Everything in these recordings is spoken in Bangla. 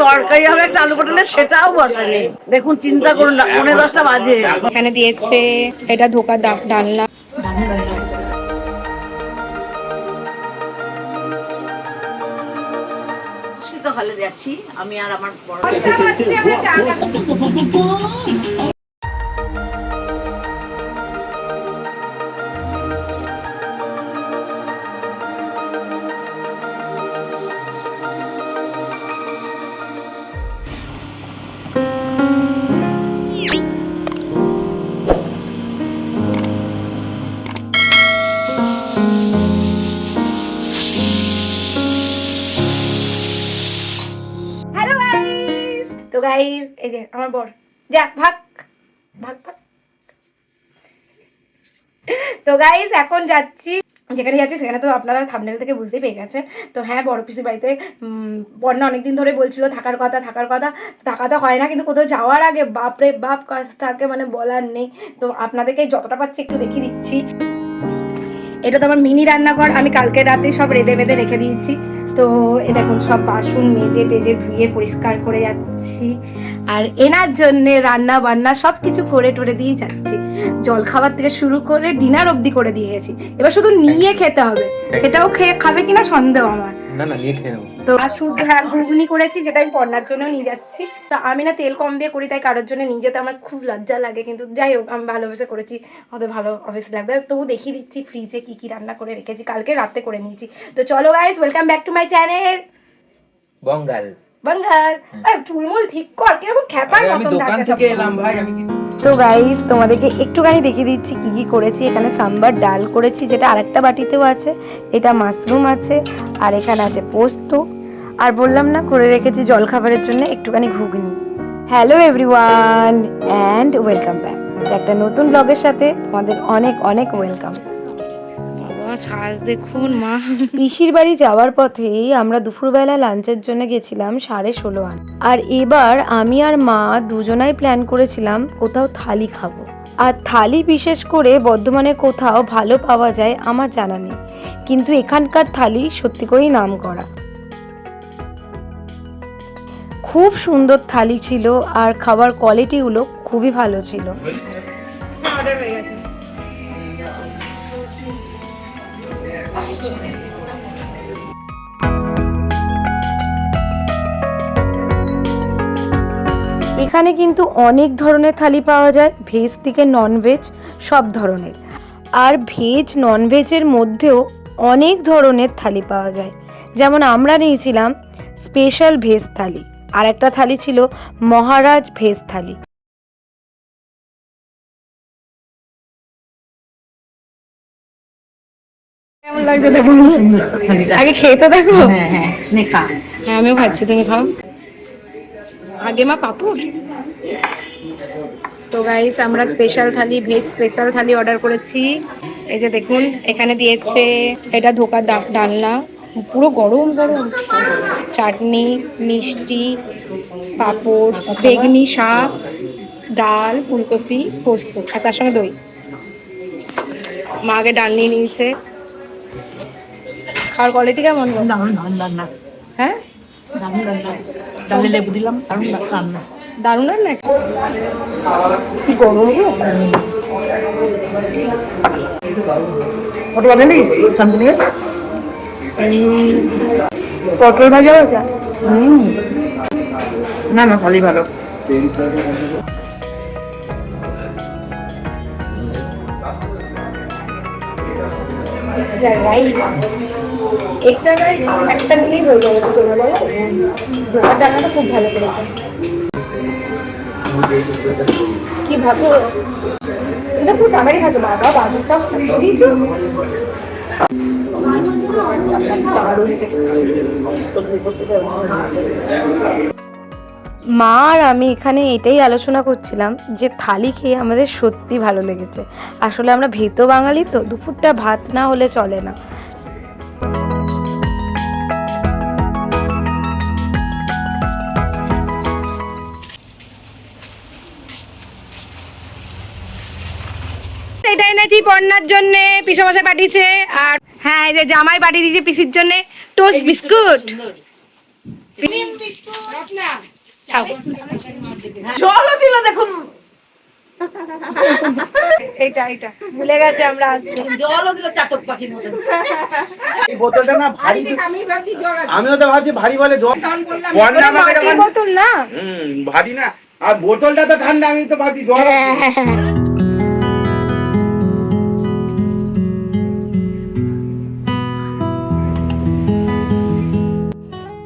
তরকারি হবে একটা আলু পটলের, সেটাও বসেনি। দেখুন চিন্তা করুন না, 9:30 বাজে। এখানে দিয়েছে এটা ধোকা ডালনা। হলে যাচ্ছি আমি আর আমার বড়। তো গাইস এই যে আমার বর, যা ভাগ ভাগ ভাগ। তো গাইস এখন যাচ্ছি, যেখানে যাচ্ছি সেখানে তো আপনারা থাম্বনেল থেকে বুঝতেই পেয়ে গেছে। তো হ্যাঁ, বড় পিসির বাড়িতে বন্যা অনেকদিন ধরে বলছিল থাকার কথা থাকা তো হয় না, কিন্তু কোথাও যাওয়ার আগে বাপরে বাপ কাজ থাকে মানে বলার নেই। তো আপনাদেরকে যতটা পাচ্ছি একটু দেখিয়ে দিচ্ছি। এটা তো আমার মিনি রান্নাঘর, আমি কালকে রাতে সব রেঁধে বেঁধে রেখে দিয়েছি। তো এ দেখুন সব বাসন মেজে টেজে ধুয়ে পরিষ্কার করে যাচ্ছি, আর এনার জন্যে রান্না বান্না সব কিছু করে টরে দিয়ে যাচ্ছি। জল খাবার থেকে শুরু করে ডিনার অবধি করে দিয়ে গেছি, এবার শুধু নিয়ে খেতে হবে। সেটাও খাবে কিনা সন্দেহ আমার। না না, নিয়ে খেয়ে নেবো। তো আর শুধু হ্যাঁ ঘুগনি করেছি, যেটা আমি পড়নার জন্য নিয়ে যাচ্ছি। তো আমি না তেল কম দিয়ে করি, তাই কারোর জন্য নিয়ে যেতে আমার খুব লজ্জা লাগে, কিন্তু যাই হোক আমি ভালোবেসে করেছি, আমাদের ভালো অবশ্যই লাগবে। তবু দেখিয়ে দিচ্ছি ফ্রিজে কি কি রান্না করে রেখেছি, কালকে রাতে করে নিয়েছি। তো চলো guys, welcome back to my channel Bangal. চুলমুল ঠিক কর, কিরকম খ্যাপার আমি মতন দোকান লাগে থেকে সব। এলাম ভাই, আমি তো গাইস তোমাদেরকে একটুখানি দেখিয়ে দিচ্ছি কি কি করেছি। এখানে সাম্বার ডাল করেছি, যেটা আরেকটা বাটিতেও আছে। এটা মাশরুম আছে, আর এখানে আছে পোস্ত, আর বললাম না করে রেখেছি জলখাবারের জন্য একটুখানি ঘুগনি। Hello everyone and welcome back একটা নতুন ব্লগের সাথে তোমাদের অনেক অনেক ওয়েলকাম। দেখুন মা, পিসির বাড়ি যাওয়ার পথেই আমরা দুপুরবেলা লাঞ্চের জন্য গেছিলাম 16:30 আনা। আর এবার আমি আর মা দুজনাই প্ল্যান করেছিলাম কোথাও থালি খাবো। আর থালি বিশেষ করে বর্ধমানে কোথাও ভালো পাওয়া যায় আমার জানা নেই, কিন্তু এখানকার থালি সত্যি করেই নাম করা। খুব সুন্দর থালি ছিল, আর খাবার কোয়ালিটিগুলো খুবই ভালো ছিল। অর্ডার হয়ে গেছে। এখানে কিন্তু অনেক ধরনের থালি পাওয়া যায়, ভেজ থেকে ননভেজ সব ধরনের। আর ভেজ ননভেজের মধ্যেও অনেক ধরনের থালি পাওয়া যায়, যেমন আমরা নিয়েছিলাম স্পেশাল ভেজ থালি, আর একটা থালি ছিল মহারাজ ভেজ থালি। কেমন লাগছে দেখো, আগে খেয়ে তো দেখো। হ্যাঁ হ্যাঁ নেখা। হ্যাঁ আমিও খাচ্ছি, তুমি খাও আগে। মা পাপড়। তো গাইস আমরা স্পেশাল থালি, ভেজ স্পেশাল থালি অর্ডার করেছি। এই যে দেখুন এখানে দিয়েছে এটা ধোকা ডালনা, পুরো গরম গরম, চাটনি, মিষ্টি, পাঁপড়, বেগনি শাক, ডাল, ফুলকপি, পোস্ত, আর তার সঙ্গে দই। মা আগে ডাল নিয়ে নিয়েছে। খাওয়ার কোয়ালিটি কেমন? দারুণ রান্না। হ্যাঁ দারুণ রান্না, ডালে লেবু দিলাম, দারুণ রান্না। দারুণ রান্না, কি গরম গো। পটল ভাজা হয়েছে। না না, ভালোই ভালো। এক্সট্রা রাইস একটা নিলেই হয়ে যাবে, ধোকার ডালনাটা খুব ভালো করেছে। কি ভাবছো? এটা খুব তাড়াতাড়ি খাচ্ছো, বাবা বাবু সব সাজিয়ে দিয়েছো। মা আর আমি এখানে এটাই আলোচনা করছিলাম যে থালি খেয়ে আমাদের সত্যি ভালো লেগেছে। আসলে আমরা ভেতো বাঙালি, তো দুপুরটা ভাত না হলে চলে না। এটা এনেছি পড়নার জন্য, পিসামশাই পাঠিয়েছে। আর হ্যাঁ এই যে জামাই পাঠিয়ে দিয়েছে পিসির জন্য টোস্ট বিস্কুট। জলও দিল দেখুন, এইটা ভুলে গেছে আমরা আসতে। জলও দিল চাতক পাখির মতো। এই বোতলটা না ভারী, আমিও তো ভাবছি ভারী বলে জল। বন্যা আমাকে মাটির যখন বোতল না। ভারী না, আর বোতলটা তো ঠান্ডা, আমি তো ভাবছি জল।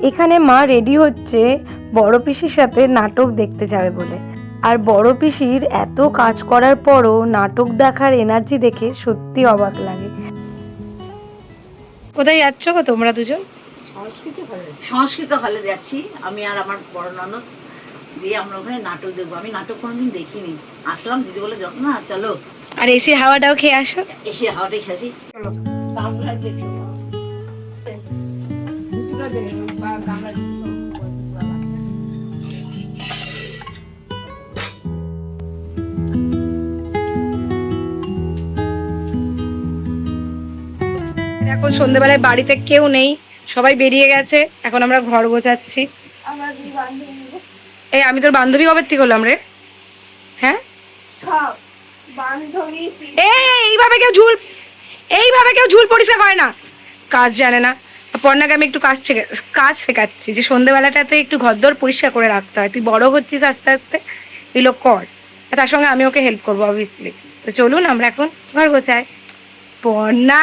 এখানে মা রেডি হচ্ছে বড় পিসির সাথে নাটক দেখতে যাবে বলে। আর বড় পিসির এত কাজ করার পরও নাটক দেখার এনার্জি দেখে সত্যি অবাক লাগে। কোথায় যাচ্ছ গো তোমরা দুজন? সংস্কৃত হলে যাচ্ছি আমি আর আমার বড় ননদ, দিয়ে আমরা ওখানে নাটক দেখবো। আমি নাটক কোনোদিন দেখিনি, আসলাম দিদি বলে যখন না চলো, আর এসি হাওয়াটাও খেয়ে আসো। এসে হাওয়াটাই খাসি। চলো এখন সন্ধ্যেবেলায় বাড়িতে কেউ নেই, সবাই বেরিয়ে গেছে। এখন আমরা ঘর গোছাচ্ছি। এই আমি তোর বান্ধবী কবে থেকে হলাম রে? হ্যাঁ এইভাবে কেউ ঝুল পরিষ্কার করে না, কাজ জানে না। পর্ণাকে আমি একটু কাজ শেখাচ্ছি যে সন্ধ্যেবেলাটাতে একটু ঘরদোর পরিষ্কার করে রাখতে হয়। তুই বড় হচ্ছিস আস্তে আস্তে, এগুলো কর। তার সঙ্গে আমি ওকে হেল্প করবো অবভিয়াসলি। তো চলুন আমরা এখন ঘর গোছাই। পর্ণা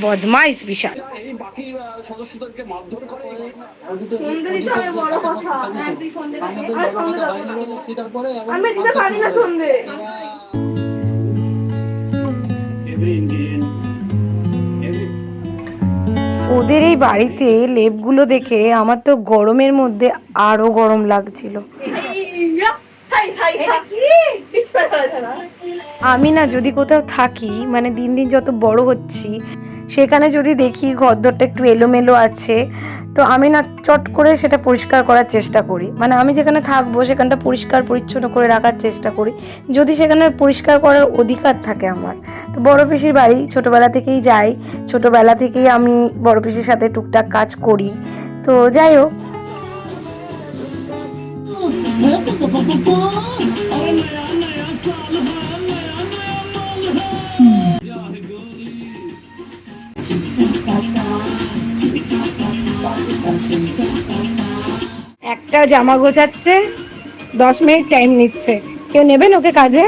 বদমাইশ বিশাল। ওদের এই বাড়িতে লেপগুলো দেখে আমার তো গরমের মধ্যে আরো গরম লাগছিল। আমি না যদি কোথাও থাকি, মানে দিন দিন যত বড় হচ্ছি, সেখানে যদি দেখি ঘরদোরটা একটু এলোমেলো আছে, তো আমি না চট করে সেটা পরিষ্কার করার চেষ্টা করি। মানে আমি যেখানে থাকবো সেখানটা পরিষ্কার পরিচ্ছন্ন করে রাখার চেষ্টা করি, যদি সেখানে পরিষ্কার করার অধিকার থাকে আমার। তো বড় পিসির বাড়ি ছোটোবেলা থেকেই যাই, ছোটোবেলা থেকেই আমি বড় পিসির সাথে টুকটাক কাজ করি। তো যাই হোক, একটা জামা গোছাচ্ছে, 10 মিনিট টাইম নিচ্ছে। কেউ নেবেন ওকে কাজে?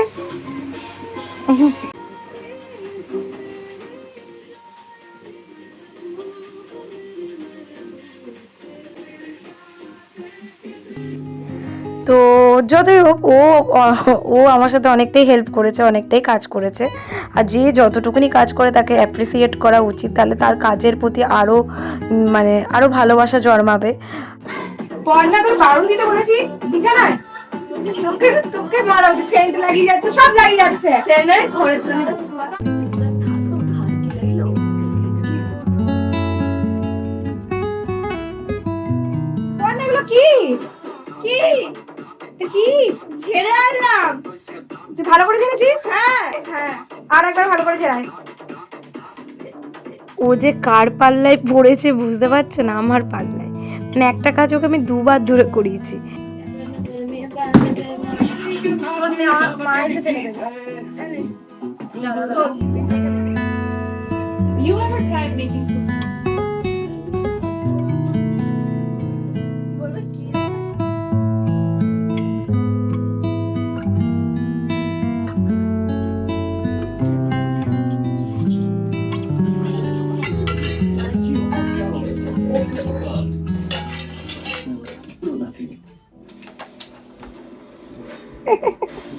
তো যতই হোক ও আমার সাথে অনেকটাই হেল্প করেছে, অনেকটাই কাজ করেছে। আর যে যতটুকুনি কাজ করে তাকে অ্যাপ্রিসিয়েট করা উচিত, তাহলে তার কাজের প্রতি আরো ভালোবাসা জন্মাবে। পর্ণা তোর বারণ দিতে বলেছি বিছানায়, তোকে মারা সেন্ট লাগিয়ে যাচ্ছে, সব লাগিয়ে যাচ্ছে। পর্ণা এগুলো কি কি কি ছেড়ে আনলাম? তুই ভালো করে ছেড়েছিস? হ্যাঁ হ্যাঁ, আর একবার ভালো করে ছেড়াই। ও যে কার পাল্লায় পড়েছে বুঝতে পারছে না, আমার পাল্লায়। মানে একটা কাজ ওকে আমি 2 বার ধরে করিয়েছি।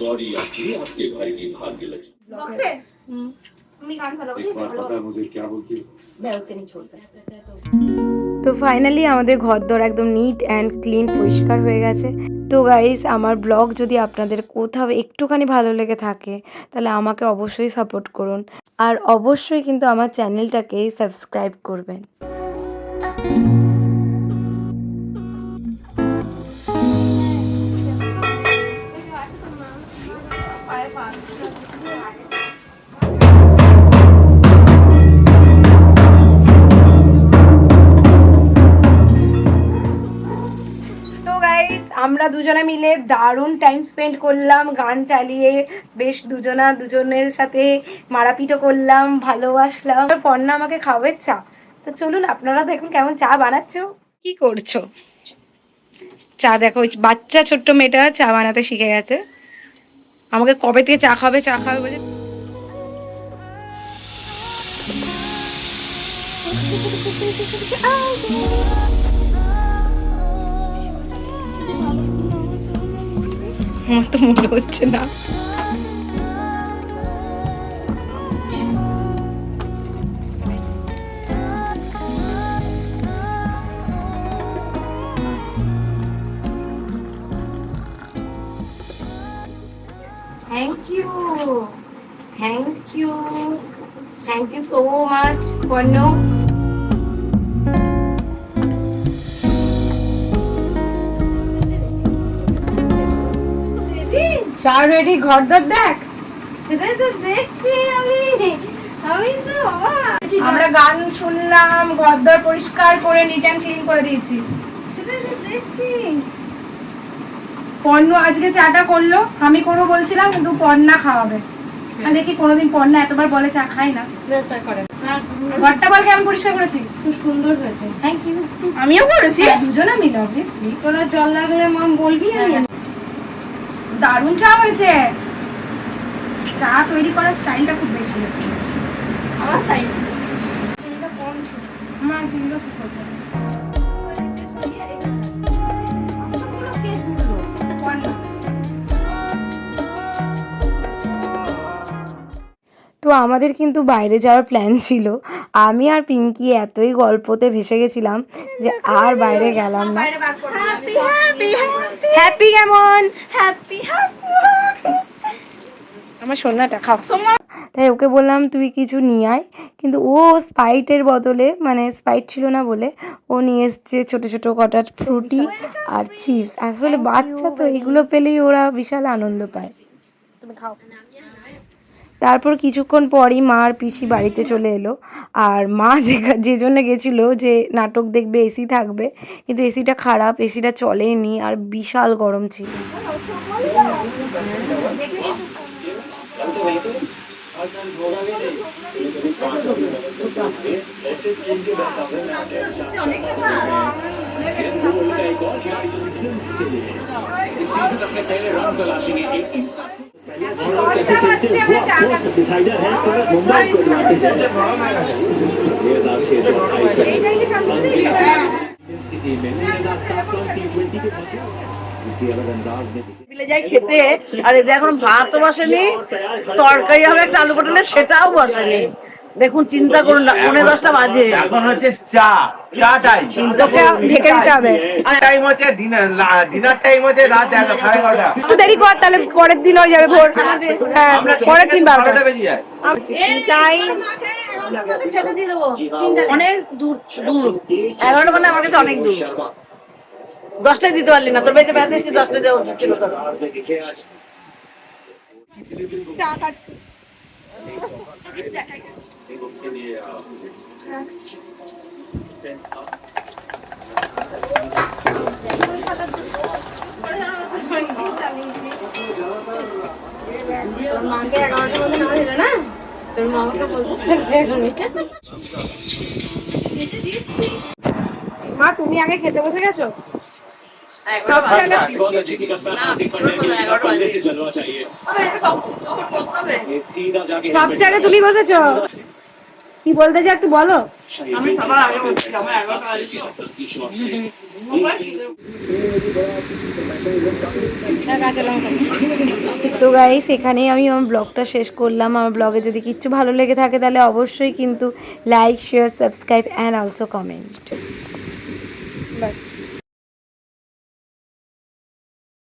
गौरी आपकी आपके भाई की भाग्य लक्ष्मी। एक बार पता है मुझे क्या बोलती है? मैं उसे नहीं छोड़ सकता। তো ফাইনালি আমাদের ঘরদোর একদম নিট অ্যান্ড ক্লিন পরিষ্কার হয়ে গেছে। তো গাইস, আমার ব্লগ যদি আপনাদের কোথাও একটুখানি ভালো লেগে থাকে তাহলে আমাকে অবশ্যই সাপোর্ট করুন, আর অবশ্যই কিন্তু আমার চ্যানেলটাকে সাবস্ক্রাইব করবেন। গাইস, আমরা দুজনে মিলে দারুণ টাইম স্পেন্ড করলাম গান চালিয়ে, বেশ দুজনের সাথে মারাপিটও করলাম, ভালোবাসলাম। পর্ণা আমাকে খাওয়াবে চা। তো চলুন আপনারা দেখুন কেমন চা বানাচ্ছো। কি করছো? চা দেখো, ওই বাচ্চা ছোট্ট মেয়েটা চা বানাতে শিখে গেছে। আমাকে কবে থেকে চা খাবে বলে। আমার তো মনে হচ্ছে না। Thank you so much, Porno. চা রেডি, ঘরদর দেখ। সেটাই তো দেখছি আমি তো আমরা গান শুনলাম, ঘরদর পরিষ্কার করে নিট অ্যান্ড ক্লিন করে দিয়েছি। সেটাই তো দেখছি। পর্ণ আজকে চাটা করলো, আমি করবো বলছিলাম কিন্তু পর্ণা খাওয়াবে। আমি দেখি কোনোদিন পর্ণা এতবার বলে চা খাই না। ঘরটা বল কেমন পরিষ্কার করেছি? খুব সুন্দর হয়েছে। Thank you. আমিও করেছি, দুজনে মিলে অবভিয়াসলি। তোরা জল লাগলে মাম বলবি। আমি দারুণ চা হয়েছে। চা তৈরি করার স্টাইলটা খুব বেশি হয়েছে। আমার স্টাইল কম ছিল। আমার কিন্তু তো আমাদের কিন্তু বাইরে যাওয়ার প্ল্যান ছিল। আমি আর পিঙ্কি এতই গল্পতে ভেসে গেছিলাম যে আর বাইরে গেলাম না। হ্যাপি কেমন? হ্যাপি আমার সোনাটা খাও। তাই ওকে বললাম তুই কিছু নিয়ে আয়, কিন্তু ও স্প্রাইটের বদলে, মানে স্প্রাইট ছিল না বলে ও নিয়ে এসছে ছোটো ছোটো কটা ফ্রুটি আর চিপস। আসলে বাচ্চা তো এগুলো পেলেই ওরা বিশাল আনন্দ পায়। তুমি খাও। তারপর কিছুক্ষণ পরই মা আর পিসি বাড়িতে চলে এলো। আর মা যে জন্য গেছিলো যে নাটক দেখবে, এসি থাকবে, কিন্তু এসিটা খারাপ, এসিটা চলেনি আর বিশাল গরম ছিল। डिसाइडर है मुंबई को एडवांटेज है 2026 মিলে যাই খেতে। আর এদের এখন ভাতও বসেনি, তরকারি হবে একটা আলু পটলের, সেটাও বসেনি। দেখুন, চিন্তা করুন না, 9:30 বাজে। এখন হচ্ছে চা টাইম। তোকে ঢেকে দিতে হবে। টাইম হচ্ছে ডিনার টাইম হচ্ছে রাত 11:30। একটু দেরি কর, তাহলে পরের দিন হয়ে যাবে ভোর। হ্যাঁ, পরের দিন 12টা বেজে যায়। অনেক দূর 11টা মানে আমার কাছে অনেক দূর। 10টায় দিতে পারলি না, তোর বেঁচে বেঁচে 10টায় দেওয়া উচিত ছিল তোর। চা খাচ্ছি। মাকে 11টার মধ্যে না দিলে না, তোর মাকে বলতে মা তুমি আগে খেতে বসে গেছো? সব बहुत अच्छी थी पहले से चलना चाहिए सीधा जाके সব জায়গায় তুমি বসেছো? কি বলতে চাও একটু বলো। আমি সবার আগে বসছি, আমার 11টা বাজে। তো গাইস, এখানেই আমি আমার ব্লগটা শেষ করলাম। আমার ব্লগে যদি কিচ্ছু ভালো লেগে থাকে তাহলে অবশ্যই কিন্তু like, share, subscribe and also comment.